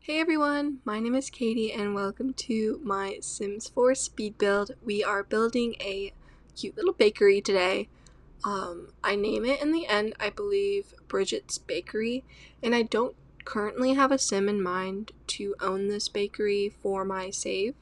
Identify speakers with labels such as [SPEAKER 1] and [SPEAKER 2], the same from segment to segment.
[SPEAKER 1] Hey everyone, my name is Katie and welcome to my Sims 4 speed build. We are building a cute little bakery today. I name it in the end, I believe, Brigittes Bakery, and I don't currently have a sim in mind to own this bakery for my save,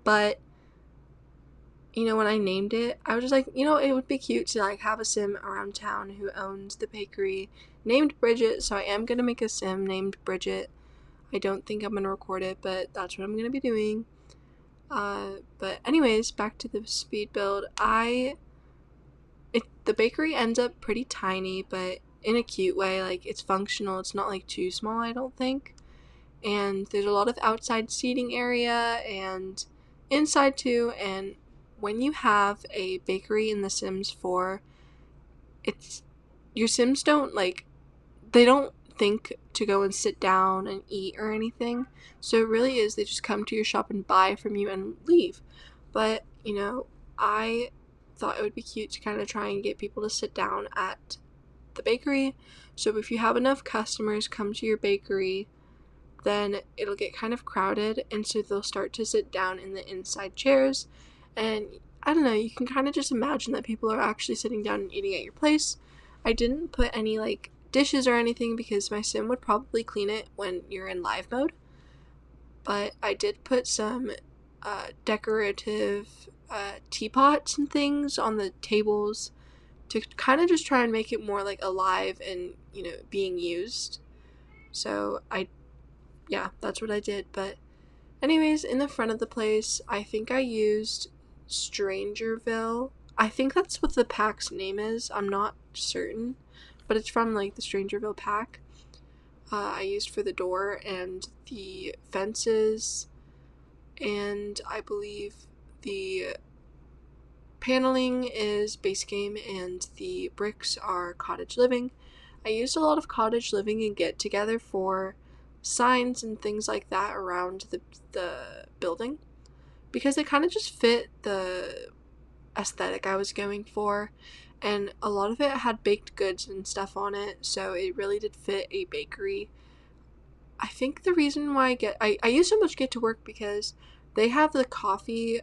[SPEAKER 1] but when I named it, I was just like, it would be cute to have a sim around town who owns the bakery named Bridget, so I am going to make a sim named Bridget. I don't think I'm going to record it, but that's what I'm going to be doing. But anyways, back to the speed build. The bakery ends up pretty tiny, but in a cute way. Like, it's functional. It's not too small, I don't think. And there's a lot of outside seating area and inside too. And when you have a bakery in The Sims 4, your Sims they don't think to go and sit down and eat or anything. So it really is, they just come to your shop and buy from you and leave. But, I thought it would be cute to kind of try and get people to sit down at the bakery. So if you have enough customers come to your bakery, then it'll get kind of crowded, and so they'll start to sit down in the inside chairs. And I don't know, you can kind of just imagine that people are actually sitting down and eating at your place. I didn't put any dishes or anything because my sim would probably clean it when you're in live mode, but I did put some decorative teapots and things on the tables to kind of just try and make it more alive and being used. So yeah, that's what I did. But anyways, in the front of the place, I think I used Strangerville. I think that's what the pack's name is. I'm not certain, but it's from the Strangerville pack. I used for the door and the fences, and I believe the paneling is base game and the bricks are cottage living. I used a lot of cottage living and get together for signs and things like that around the building because they kind of just fit the aesthetic I was going for, and a lot of it had baked goods and stuff on it, so it really did fit a bakery. I think the reason why I use so much Get to Work because they have the coffee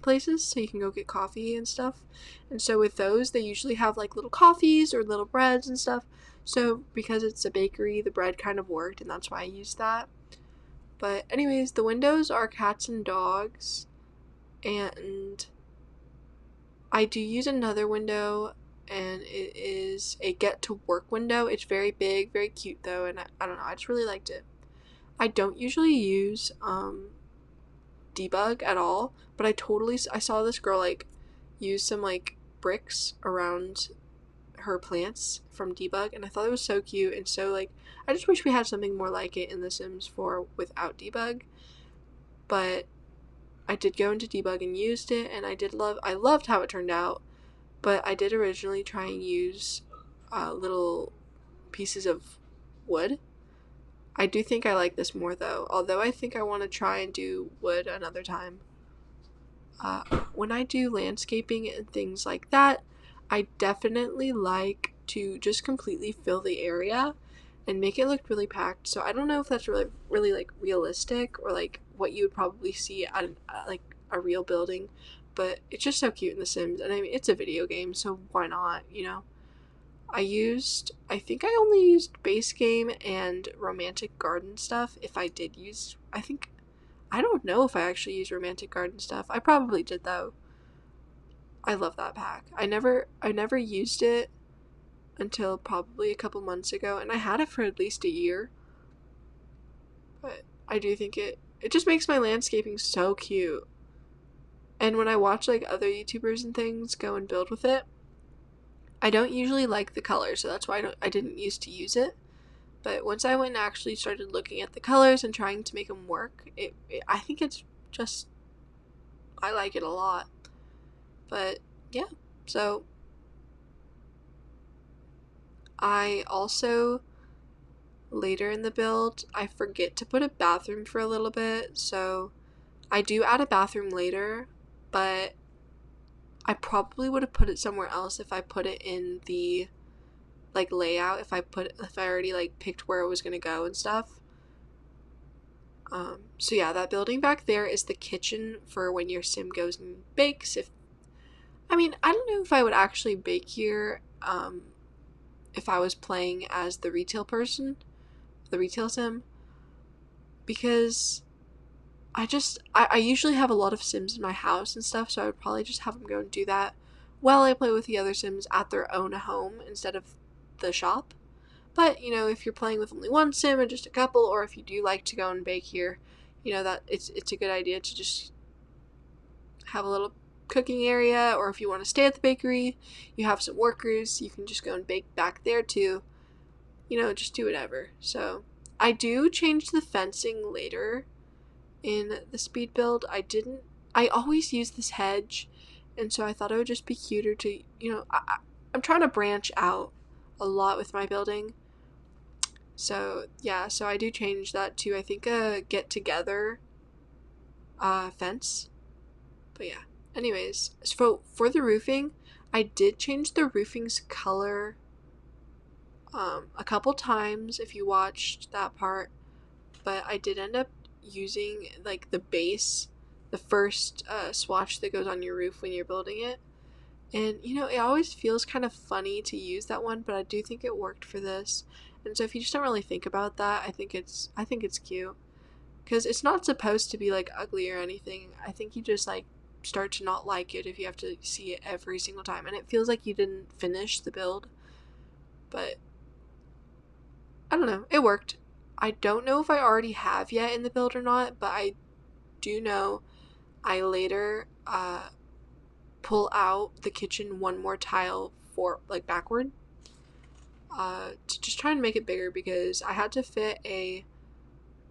[SPEAKER 1] places, so you can go get coffee and stuff. And so with those, they usually have little coffees or little breads and stuff. So because it's a bakery, the bread kind of worked, and that's why I used that. But anyways, the windows are cats and dogs, and I do use another window, and it is a Get to Work window. It's very big, very cute though, and I don't know, I just really liked it. I don't usually use debug at all, but I saw this girl use some bricks around her plants from debug, and I thought it was so cute. And so I just wish we had something more like it in The Sims 4 without debug. But I did go into debug and used it, and I loved how it turned out. But I did originally try and use little pieces of wood. I do think I like this more though, although I think I want to try and do wood another time. When I do landscaping and things like that, I definitely like to just completely fill the area and make it look really packed. So I don't know if that's really realistic or what you would probably see at a real building, but it's just so cute in The Sims. And I mean, it's a video game, so why not, I think I only used base game and romantic garden stuff. If I did use, I don't know if I actually used romantic garden stuff. I probably did though. I love that pack. I never used it until probably a couple months ago, and I had it for at least a year. But I do think it just makes my landscaping so cute. And when I watch other YouTubers and things go and build with it, I don't usually like the color, so that's why I didn't used to use it. But once I went and actually started looking at the colors and trying to make them work, I think it's just, I like it a lot. But yeah, so I also, later in the build, I forget to put a bathroom for a little bit, so I do add a bathroom later, but I probably would have put it somewhere else if I put it in the like layout if I already like picked where it was gonna go and stuff. So yeah, that building back there is the kitchen for when your sim goes and bakes. I don't know if I would actually bake here, if I was playing as the retail person, the retail sim, because I usually have a lot of sims in my house and stuff, so I would probably just have them go and do that while I play with the other sims at their own home instead of the shop. But, if you're playing with only one sim or just a couple, or if you do like to go and bake here, that it's a good idea to just have a little cooking area, or if you want to stay at the bakery, you have some workers, you can just go and bake back there too. Just do whatever. So, I do change the fencing later in the speed build. I always use this hedge, and so I thought it would just be cuter to, I'm trying to branch out a lot with my building. So, yeah, so I do change that to, I think, a get-together fence. But yeah, anyways, so for the roofing, I did change the roofing's color a couple times if you watched that part, but I did end up using, like, the base, the first swatch that goes on your roof when you're building it. And, it always feels kind of funny to use that one, but I do think it worked for this. And so if you just don't really think about that, I think it's cute. Because it's not supposed to be, like, ugly or anything. I think you just, like, start to not like it if you have to see it every single time. And it feels like you didn't finish the build. But, I don't know. It worked. I don't know if I already have yet in the build or not, but I do know I later pull out the kitchen one more tile for, like, backward. To just try and make it bigger, because I had to fit a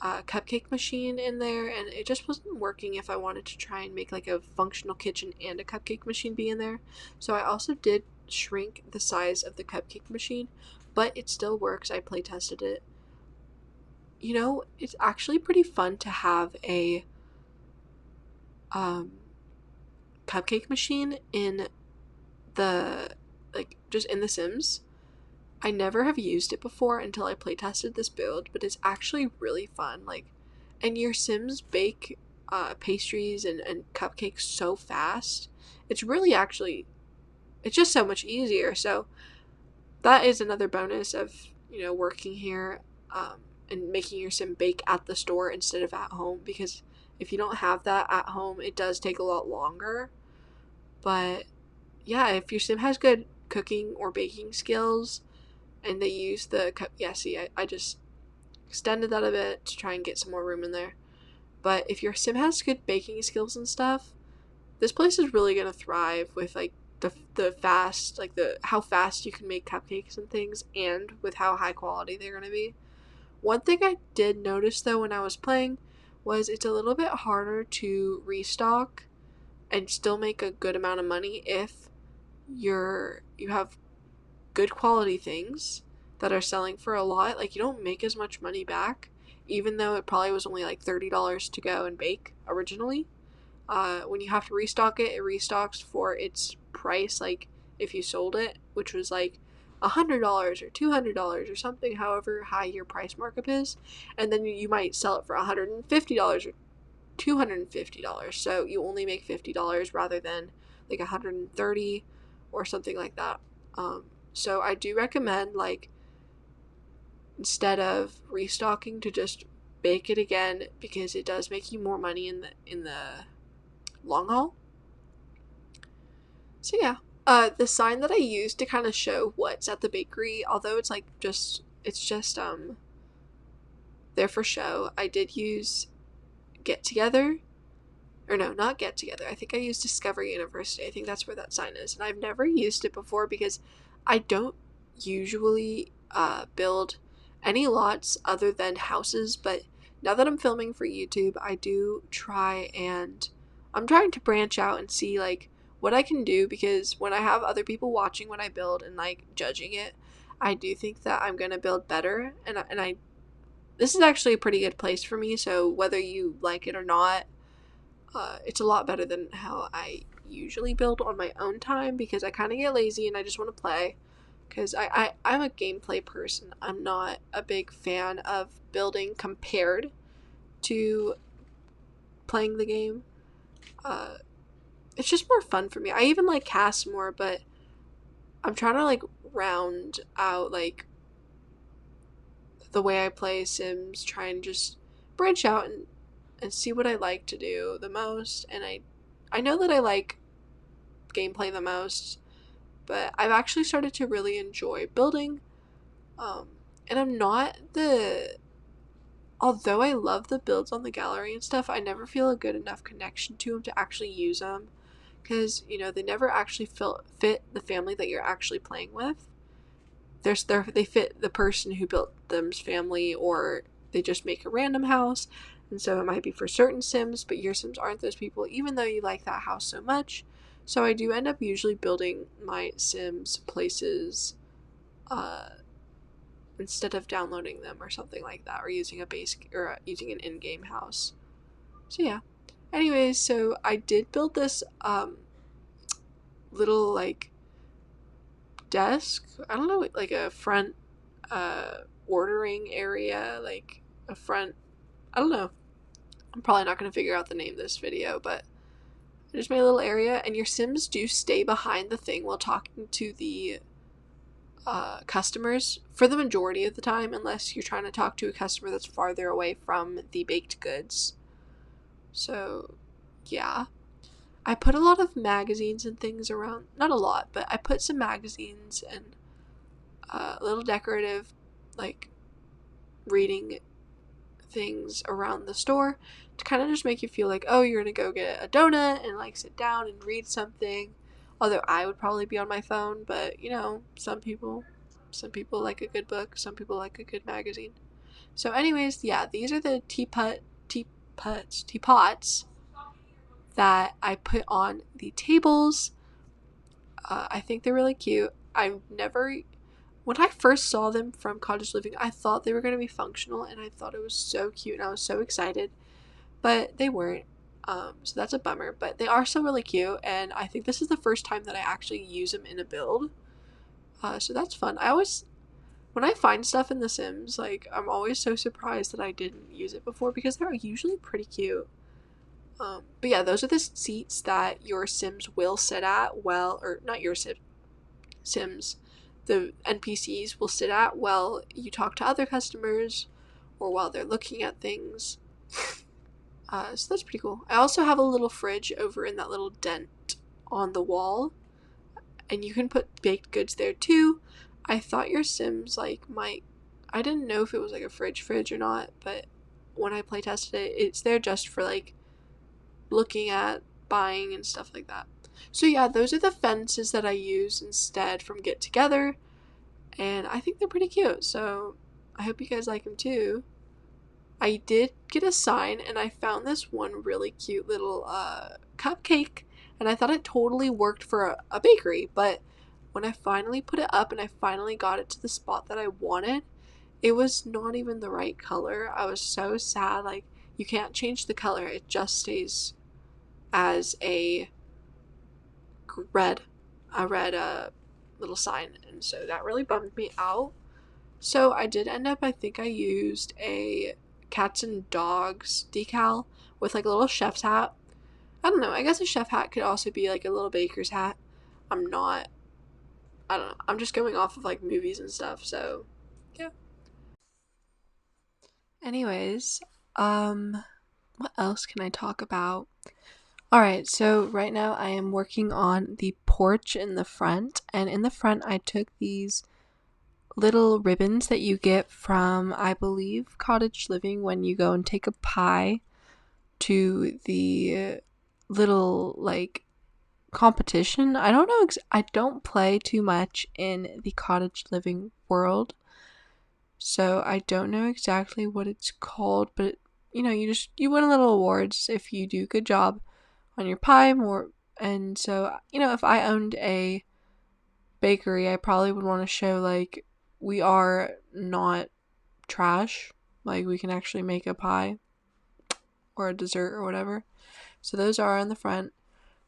[SPEAKER 1] cupcake machine in there, and it just wasn't working if I wanted to try and make like a functional kitchen and a cupcake machine be in there. So I also did shrink the size of the cupcake machine, but it still works. I play tested it. It's actually pretty fun to have a cupcake machine in the, like, just in the Sims. I never have used it before until I playtested this build, but it's actually really fun. Like, and your Sims bake pastries and cupcakes so fast. It's really actually, it's just so much easier. So that is another bonus of, working here and making your Sim bake at the store instead of at home, because if you don't have that at home, it does take a lot longer. But yeah, if your Sim has good cooking or baking skills, and they use the cup. Yeah, see, I just extended that a bit to try and get some more room in there. But if your sim has good baking skills and stuff, this place is really gonna thrive with, like, the fast, like, the how fast you can make cupcakes and things, and with how high quality they're gonna be. One thing I did notice though when I was playing was it's a little bit harder to restock and still make a good amount of money if you have good quality things that are selling for a lot. Like, you don't make as much money back, even though it probably was only like $30 to go and bake originally. When you have to restock it, it restocks for its price, like if you sold it, which was like $100 or $200 or something, however high your price markup is, and then you might sell it for $150 or $250. So you only make $50 rather than like $130 or something like that. So I do recommend, like, instead of restocking, to just bake it again, because it does make you more money in the long haul. So yeah, the sign that I used to kind of show what's at the bakery, although it's like just there for show, I did use Get Together. Or no, not Get Together. I think I used Discovery University. I think that's where that sign is. And I've never used it before because I don't usually build any lots other than houses. But now that I'm filming for YouTube, I do try and I'm trying to branch out and see, like, what I can do, because when I have other people watching when I build and, like, judging it, I do think that I'm going to build better. And I this is actually a pretty good place for me. So whether you like it or not, it's a lot better than how I usually build on my own time, because I kind of get lazy and I just want to play. because I'm a gameplay person. I'm not a big fan of building compared to playing the game. It's just more fun for me. I even like cast more, but I'm trying to like round out like the way I play Sims, try and just branch out and see what I like to do the most. And I know that I like gameplay the most, but I've actually started to really enjoy building. And I'm not the although I love the builds on the gallery and stuff, I never feel a good enough connection to them to actually use them, because they never actually fit the family that you're actually playing with. They fit the person who built them's family, or they just make a random house, and so it might be for certain Sims, but your Sims aren't those people, even though you like that house so much. So I do end up usually building my Sims places instead of downloading them or something like that, or using a base or using an in-game house. So yeah. Anyways, so I did build this little like desk. I don't know, like a front ordering area, like a front. I don't know. I'm probably not going to figure out the name of this video, but I just made a little area, and your Sims do stay behind the thing while talking to the customers for the majority of the time, unless you're trying to talk to a customer that's farther away from the baked goods. So, yeah. I put a lot of magazines and things around. Not a lot, but I put some magazines and little decorative, like, reading things around the store to kind of just make you feel like, oh, you're gonna go get a donut and like sit down and read something. Although I would probably be on my phone, but some people like a good book, some people like a good magazine. So anyways, yeah, these are the teapots that I put on the tables. I think they're really cute. When I first saw them from Cottage Living, I thought they were going to be functional, and I thought it was so cute, and I was so excited, but they weren't. So that's a bummer, but they are still really cute, and I think this is the first time that I actually use them in a build. So that's fun. When I find stuff in The Sims, like, I'm always so surprised that I didn't use it before, because they're usually pretty cute. But yeah, those are the seats that your Sims will sit at or not your Sims, the NPCs will sit at while you talk to other customers, or while they're looking at things. So that's pretty cool. I also have a little fridge over in that little dent on the wall, and you can put baked goods there too. I thought your Sims I didn't know if it was like a fridge or not, but when I playtested it, it's there just for like looking at, buying, and stuff like that. So yeah, those are the fences that I use instead from Get Together, and I think they're pretty cute, so I hope you guys like them too. I did get a sign, and I found this one really cute little cupcake, and I thought it totally worked for a bakery, but when I finally put it up and I finally got it to the spot that I wanted, it was not even the right color. I was so sad. Like, you can't change the color, it just stays as a red little sign, and so that really bummed me out. So I did end up, I think I used a cats and dogs decal with like a little chef's hat. I don't know, I guess a chef hat could also be like a little baker's hat. I don't know, I'm just going off of like movies and stuff, so yeah. Anyways, what else can I talk about? Alright, so right now I am working on the porch in the front, and in the front I took these little ribbons that you get from, I believe, Cottage Living, when you go and take a pie to the little like competition. I don't know, I don't play too much in the Cottage Living world, so I don't know exactly what it's called, but you win little awards if you do a good job on your pie more. And so, if I owned a bakery, I probably would want to show like we are not trash, like we can actually make a pie or a dessert or whatever. So those are in the front.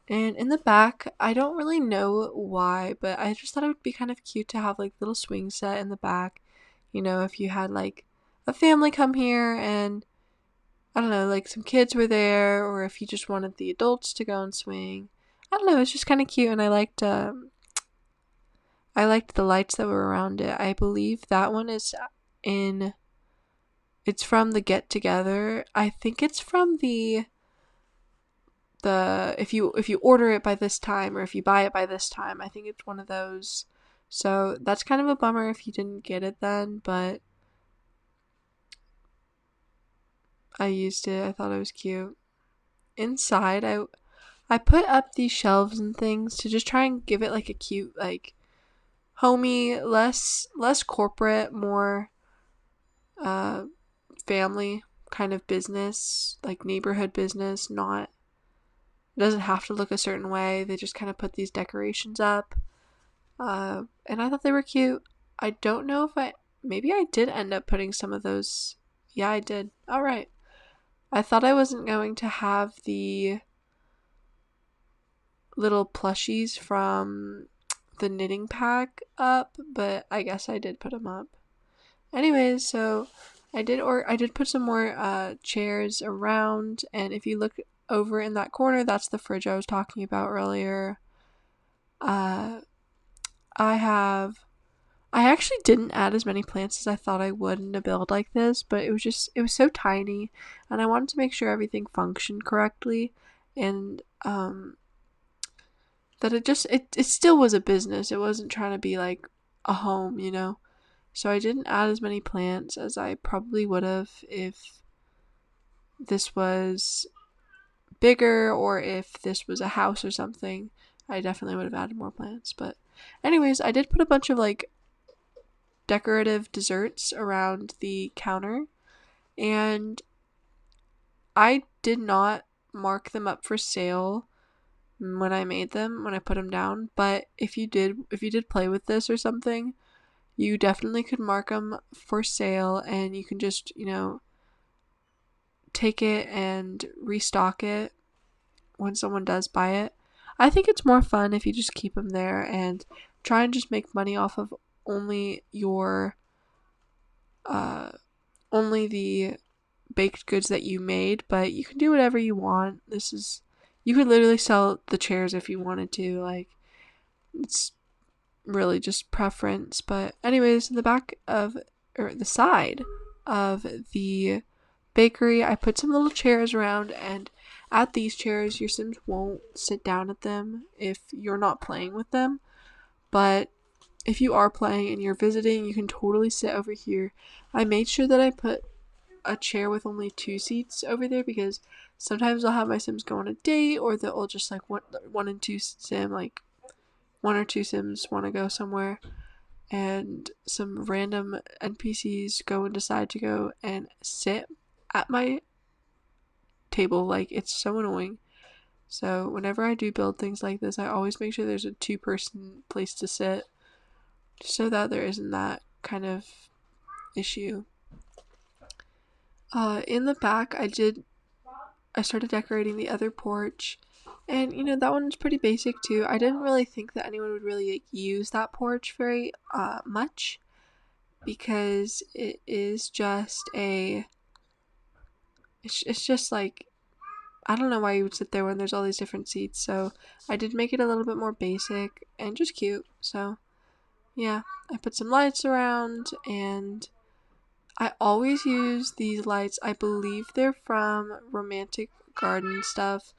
[SPEAKER 1] And in the back, I don't really know why, but I just thought it would be kind of cute to have like little swing set in the back. You know, if you had like a family come here and I don't know, like some kids were there, or if you just wanted the adults to go and swing. I don't know, it's just kind of cute, and I liked the lights that were around it. I believe that one is in. It's from the Get Together. I think it's from the if you order it by this time or if you buy it by this time. I think it's one of those. So that's kind of a bummer if you didn't get it then, but I used it. I thought it was cute. Inside, I put up these shelves and things to just try and give it like a cute like homey, less corporate, more uh family kind of business, like neighborhood business, not it doesn't have to look a certain way. They just kind of put these decorations up. And I thought they were cute. I don't know if maybe I did end up putting some of those. Yeah, I did. All right. I thought I wasn't going to have the little plushies from the knitting pack up, but I guess I did put them up. Anyways, so I did put some more chairs around, and if you look over in that corner, that's the fridge I was talking about earlier. Uh I actually didn't add as many plants as I thought I would in a build like this, but it was so tiny, and I wanted to make sure everything functioned correctly, and that it still was a business. It wasn't trying to be like a home, you know. So I didn't add as many plants as I probably would have if this was bigger or if this was a house or something. I definitely would have added more plants. But anyways, I did put a bunch of like decorative desserts around the counter, and I did not mark them up for sale when I made them, when I put them down, but if you did play with this or something, you definitely could mark them for sale, and you can just, you know, take it and restock it when someone does buy it. I think it's more fun if you just keep them there and try and just make money off of only your only the baked goods that you made, but you can do whatever you want. You could literally sell the chairs if you wanted to. Like, it's really just preference. But anyways, in the back of or the side of the bakery, I put some little chairs around, and at these chairs your Sims won't sit down at them if you're not playing with them. But if you are playing and you're visiting, you can totally sit over here. I made sure that I put a chair with only 2 seats over there because sometimes I'll have my Sims go on a date, or they'll just like one and two sim, like one or two Sims want to go somewhere, and some random NPCs go and decide to go and sit at my table. Like, it's so annoying. So whenever I do build things like this, I always make sure there's a 2-person place to sit, so that there isn't that kind of issue. In the back, I started decorating the other porch, and you know that one's pretty basic too. I didn't really think that anyone would really like, use that porch very much, because it is just it's just like, I don't know why you would sit there when there's all these different seats. So I did make it a little bit more basic and just cute. So yeah, I put some lights around, and I always use these lights. I believe they're from Romantic Garden stuff,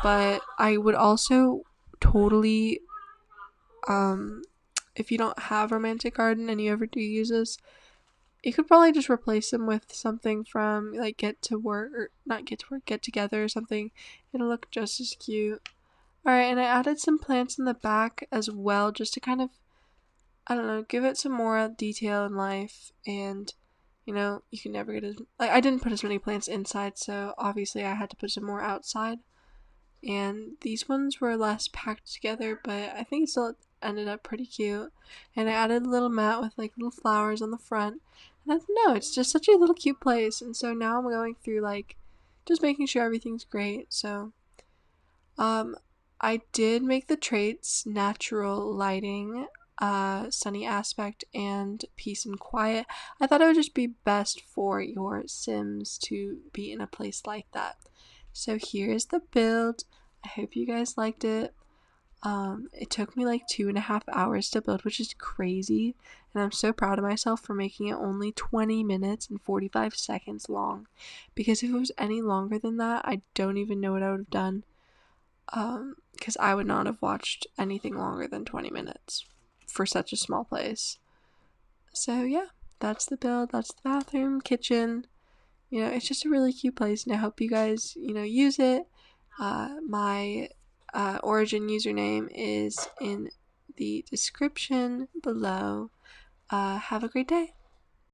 [SPEAKER 1] but I would also totally, if you don't have Romantic Garden and you ever do use this, you could probably just replace them with something from like Get to Work, or not Get to Work, Get Together or something. It'll look just as cute. Alright, and I added some plants in the back as well, just to kind of, I don't know, give it some more detail in life. And you know, you can never get as like, I didn't put as many plants inside, so obviously I had to put some more outside. And these ones were less packed together, but I think it still ended up pretty cute. And I added a little mat with like little flowers on the front. And I don't know, it's just such a little cute place. And so now I'm going through like just making sure everything's great. So I did make the traits natural lighting, sunny aspect, and peace and quiet. I thought it would just be best for your Sims to be in a place like that. So here's the build. I hope you guys liked it. It took me like 2.5 hours to build, which is crazy, and I'm so proud of myself for making it only 20 minutes and 45 seconds long, because if it was any longer than that, I don't even know what I would have done, because I would not have watched anything longer than 20 minutes for such a small place. So yeah, that's the build, that's the bathroom, kitchen. It's just a really cute place, and I hope you guys, use it. My Origin username is in the description below. Have a great day.